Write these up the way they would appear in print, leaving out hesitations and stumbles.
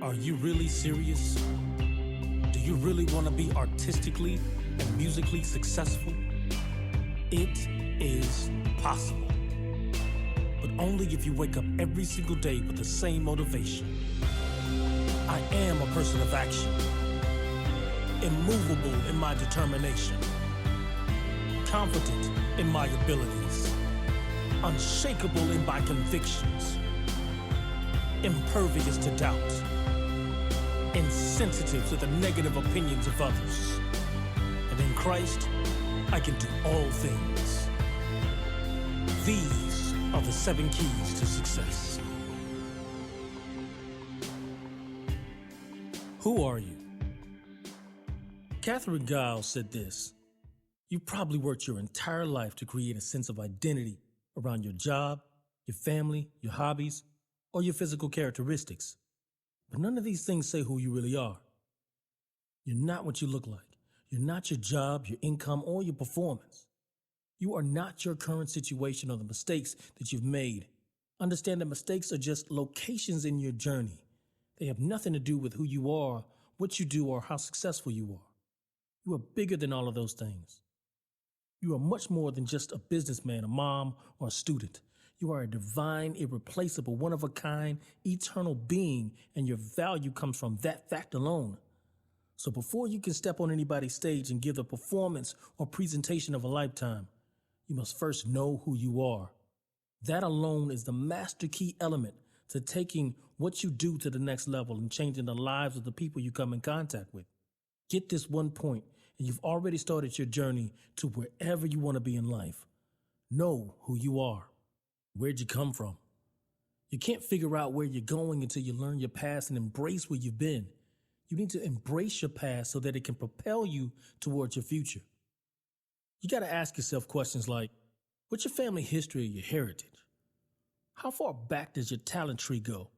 Are you really serious? Do you really want to be artistically and musically successful? It is possible. But only if you wake up every single day with the same motivation. I am a person of action, immovable in my determination, confident in my abilities, unshakable in my convictions, impervious to doubt, insensitive to the negative opinions of others. And in Christ, I can do all things. These are the 7 keys to success. Who are you? Catherine Giles said this: you probably worked your entire life to create a sense of identity around your job, your family, your hobbies, or your physical characteristics. But none of these things say who you really are. You're not what you look like. You're not your job, your income, or your performance. You are not your current situation or the mistakes that you've made. Understand that mistakes are just locations in your journey. They have nothing to do with who you are, what you do, or how successful you are. You are bigger than all of those things. You are much more than just a businessman, a mom, or a student. You are a divine, irreplaceable, one-of-a-kind, eternal being, and your value comes from that fact alone. So before you can step on anybody's stage and give the performance or presentation of a lifetime, you must first know who you are. That alone is the master key element to taking what you do to the next level and changing the lives of the people you come in contact with. Get this one point, and you've already started your journey to wherever you want to be in life. Know who you are. Where'd you come from? You can't figure out where you're going until you learn your past and embrace where you've been. You need to embrace your past so that it can propel you towards your future. You got to ask yourself questions like, what's your family history or your heritage? How far back does your talent tree go?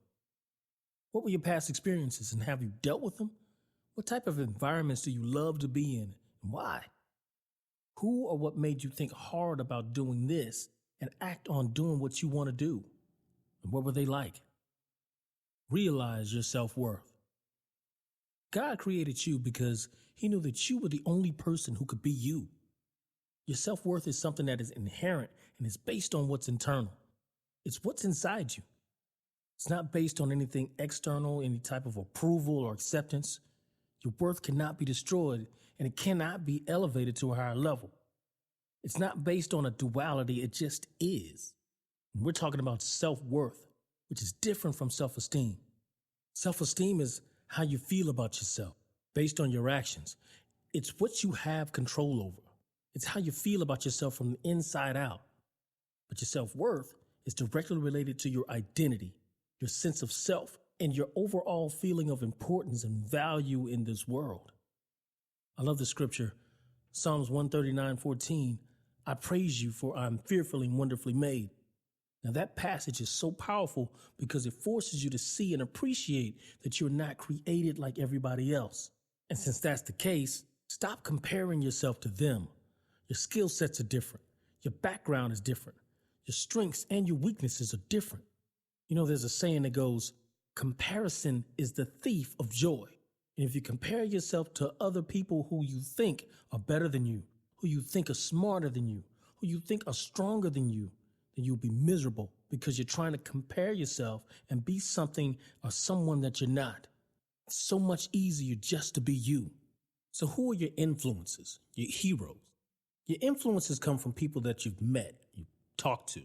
What were your past experiences and have you dealt with them? What type of environments do you love to be in and why? Who or what made you think hard about doing this and act on doing what you want to do? And what were they like? Realize your self-worth. God created you because he knew that you were the only person who could be you. Your self-worth is something that is inherent and is based on what's internal. It's what's inside you. It's not based on anything external, any type of approval or acceptance. Your worth cannot be destroyed and it cannot be elevated to a higher level. It's not based on a duality, it just is. And we're talking about self-worth, which is different from self-esteem. Self-esteem is how you feel about yourself based on your actions. It's what you have control over. It's how you feel about yourself from the inside out. But your self-worth is directly related to your identity, your sense of self, and your overall feeling of importance and value in this world. I love the scripture, Psalms 139:14. I praise you for I am fearfully and wonderfully made. Now that passage is so powerful because it forces you to see and appreciate that you're not created like everybody else. And since that's the case, stop comparing yourself to them. Your skill sets are different. Your background is different. Your strengths and your weaknesses are different. You know, there's a saying that goes, comparison is the thief of joy. And if you compare yourself to other people who you think are better than you, who you think are smarter than you, who you think are stronger than you, then you'll be miserable because you're trying to compare yourself and be something or someone that you're not. It's so much easier just to be you. So who are your influences, your heroes? Your influences come from people that you've met, you've talked to,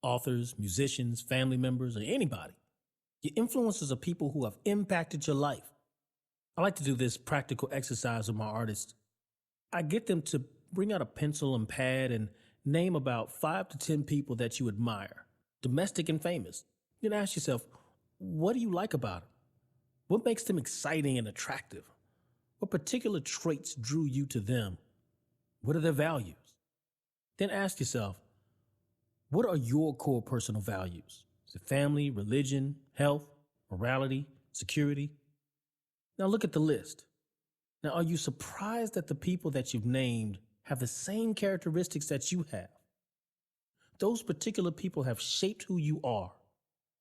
authors, musicians, family members, or anybody. Your influences are people who have impacted your life. I like to do this practical exercise with my artists. I get them to bring out a pencil and pad and name about 5 to 10 people that you admire, domestic and famous. Then ask yourself, what do you like about them? What makes them exciting and attractive? What particular traits drew you to them? What are their values? Then ask yourself, what are your core personal values? Is it family, religion, health, morality, security? Now look at the list. Now, are you surprised that the people that you've named have the same characteristics that you have? Those particular people have shaped who you are.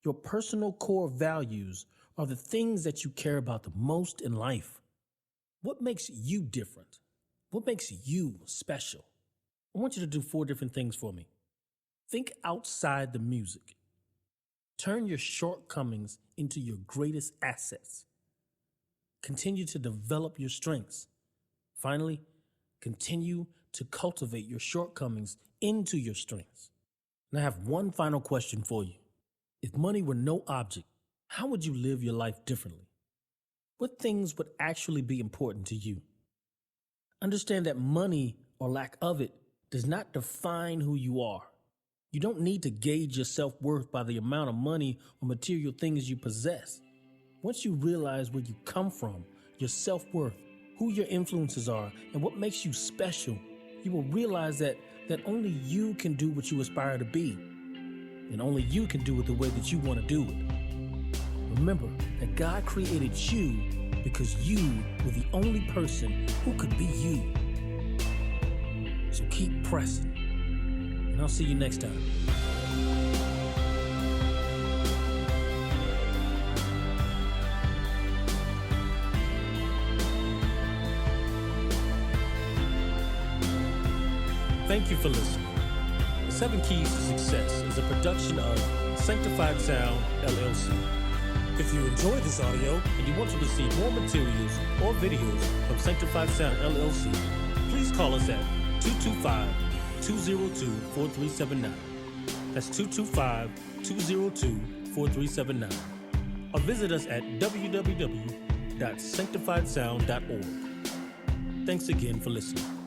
Your personal core values are the things that you care about the most in life. What makes you different? What makes you special? I want you to do 4 different things for me. Think outside the music. Turn your shortcomings into your greatest assets. Continue to develop your strengths. Finally, continue to cultivate your shortcomings into your strengths. And I have one final question for you. If money were no object, how would you live your life differently? What things would actually be important to you? Understand that money or lack of it does not define who you are. You don't need to gauge your self-worth by the amount of money or material things you possess. Once you realize where you come from, your self-worth, who your influences are, and what makes you special, you will realize that only you can do what you aspire to be, and only you can do it the way that you want to do it. Remember that God created you because you were the only person who could be you. So keep pressing, and I'll see you next time. Thank you for listening. The 7 Keys to Success is a production of Sanctified Sound, LLC. If you enjoyed this audio and you want to receive more materials or videos from Sanctified Sound, LLC, please call us at 225-202-4379. That's 225-202-4379. Or visit us at www.sanctifiedsound.org. Thanks again for listening.